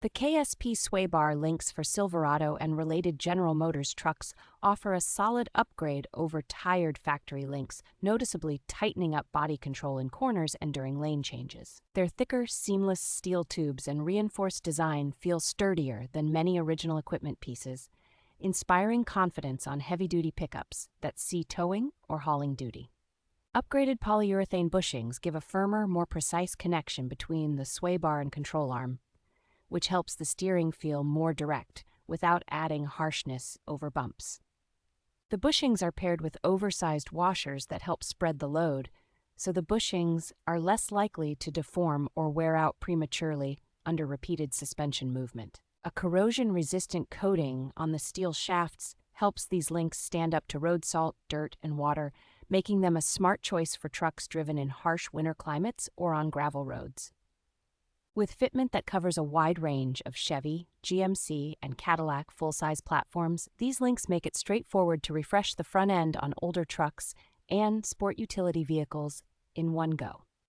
The KSP Sway Bar Links for Silverado and related General Motors trucks offer a solid upgrade over tired factory links, noticeably tightening up body control in corners and during lane changes. Their thicker, seamless steel tubes and reinforced design feel sturdier than many original equipment pieces, inspiring confidence on heavy-duty pickups that see towing or hauling duty. Upgraded polyurethane bushings give a firmer, more precise connection between the sway bar and control arm, which helps the steering feel more direct without adding harshness over bumps. The bushings are paired with oversized washers that help spread the load, so the bushings are less likely to deform or wear out prematurely under repeated suspension movement. A corrosion-resistant coating on the steel shafts helps these links stand up to road salt, dirt, and water, making them a smart choice for trucks driven in harsh winter climates or on gravel roads. With fitment that covers a wide range of Chevy, GMC, and Cadillac full-size platforms, these links make it straightforward to refresh the front end on older trucks and sport utility vehicles in one go.